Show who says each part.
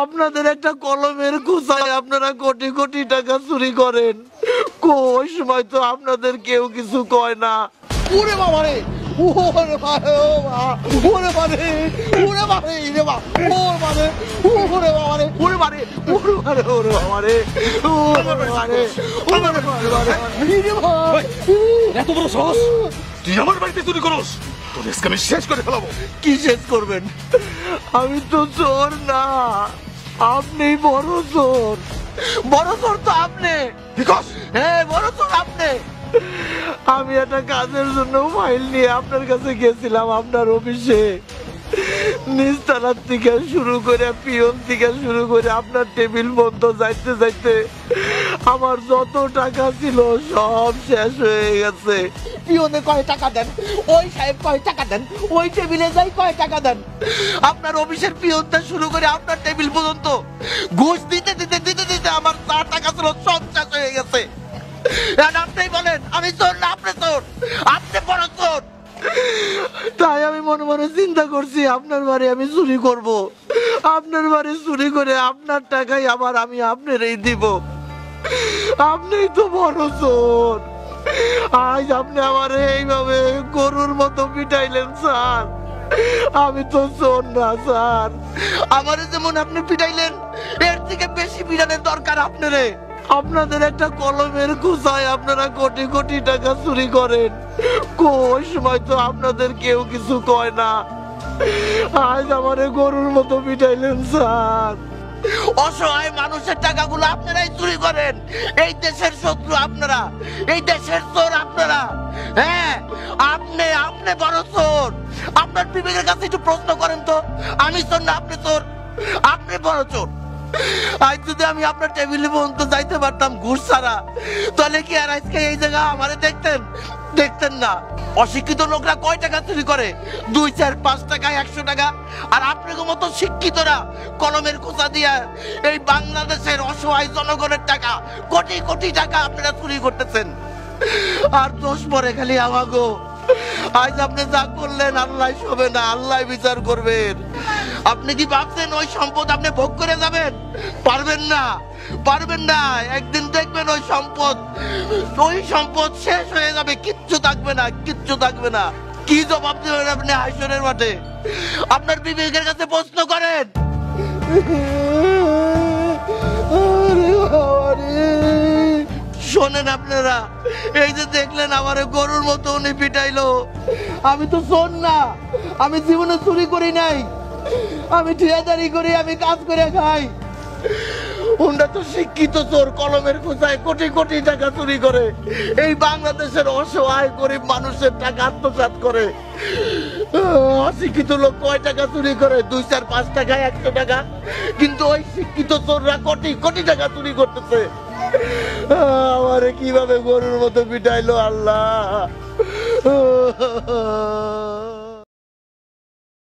Speaker 1: আপনাদের একটা কলমের খোঁচায় আপনারা কোটি কোটি টাকা চুরি করেন, ওই সময় তো আপনাদের কেউ কিছু কয় না।
Speaker 2: ওরে বাবা রে, ওরে বাবা, ওরে বাবা রে, ওরে বাবা রে, রে বাবা, ওরে বাবা রে, ওরে বাবা রে, ওরে বাবা রে, ওরে বাবা রে, ওরে বাবা রে, ওরে বাবা রে, ওরে বাবা রে, রে বাবা।
Speaker 3: এত বড় সাহস, তুই আমার বাড়িতে চুরি করস? তোর আজকে আমি শেষ করে ফেলাবো।
Speaker 1: কি শেষ করবেন? আমি তো চোর না, আপনি বড় চোর। বড় চোর তো আপনি। হ্যাঁ, বড় চোর আপনি। আমি একটা কাজের জন্য ফাইল নিয়ে আপনার কাছে গেছিলাম, আপনার অফিসে। নিস্তালার থেকে শুরু করে পিয়ন থেকে শুরু করে আপনার টেবিল বন্ধ যাইতে যাইতে আমার যত টাকা ছিল সব শেষ হয়ে গেছে।
Speaker 2: পিয়নে কয় টাকা দেন, ওই সাহেব কয় টাকা দেন, ওই টেবিলে যাই কয় টাকা দেন।
Speaker 1: আপনার অফিসের পিয়নটা শুরু করে আপনার টেবিল পর্যন্ত ঘুষ দিতে দিতে দিতে দিতে আমার যা টাকা ছিল সব শেষ হয়ে গেছে। আপনি বলেন আমি চোর না আপনি চোর? আপনি বড় চোর। তাই আমি মনে মনে চিন্তা করছি আপনার বাড়ি আমি চুরি করব, আপনার বাড়ি চুরি করে আপনার টাকাই আবার আমি আপনারই দিব। আপনিই তো বড় চোর। আজ আপনি আমার এইভাবে গরুর মতো পিটাইলেন স্যার। আমি তো চোর না স্যার। আমারে যেমন আপনি পিটাইলেন এর থেকে বেশি পিটানোর দরকার আপনারে। আপনাদের একটা কলমের খোঁচায় আপনারা কোটি কোটি টাকা চুরি করেন, ওই সময় তো আপনাদের কেউ কিছু কয় না। আজ আমারে গরুর মতো পিটাইলেন স্যার। অসহায় মানুষের টাকাগুলো আপনারাই চুরি করেন। এই দেশের শত্রু আপনারা, এই দেশের চোর আপনারা। হ্যাঁ, আপনি আপনি বড় চোর। আপনার বিবেকের কাছে একটু প্রশ্ন করেন তো, আমি চোর না আপনি চোর? আপনি বড় চোর। আজ যদি আমি আপনার টেবিলে পর্যন্ত যাইতে পারতাম ঘুষ ছাড়া, তাহলে কি আর আজকে এই জায়গা আমারে দেখতেন? দেখতেন না। অশিক্ষিত লোকরা কয় টাকা চুরি করে? 2, 4, 5 টাকা, 100 টাকা। আর আপনার মতো শিক্ষিতরা কলমের খোঁচা দিয়া এই বাংলাদেশের অসহায় জনগণের টাকা, কোটি কোটি টাকা আপনারা চুরি করতেছেন। আর দোষ পরে খালি আমাগো। আজ আপনি যা করলেন আল্লাহ শোবে না, আল্লাহ বিচার করবেন। আপনি কি ভাবছেন ওই সম্পদ আপনি ভোগ করে যাবেন? পারবেন না, পারবেন না। একদিন দেখবেন ওই সম্পদ শেষ হয়ে যাবে, কিচ্ছু থাকবে না, কিচ্ছু থাকবে না। কি জবাব দেবেন আপনি হাসরের মাঠে? আপনার বিবেকের কাছে প্রশ্ন করেন। শোনেন আপনারা, এই যে দেখলেন আমার গরুর মতো উনি পিটাইলো, আমি তো চোর না, আমি জীবনে চুরি করি নাই, আমি ঠিকাদারি করি, আমি কাজ করে খাই। উনরা তো শিক্ষিত চোর, কলমের খোঁচায় কোটি কোটি টাকা চুরি করে এই বাংলাদেশের অসহায় গরিব মানুষের টাকা আত্মসাৎ করে। অশিক্ষিত লোক কয় টাকা চুরি করে? 2, 4, 5 টাকা, 100 টাকা। কিন্তু ওই শিক্ষিত চোররা কোটি কোটি টাকা চুরি করতেছে। আমারে কিভাবে গরুর মতো পিটাইলো আল্লাহ।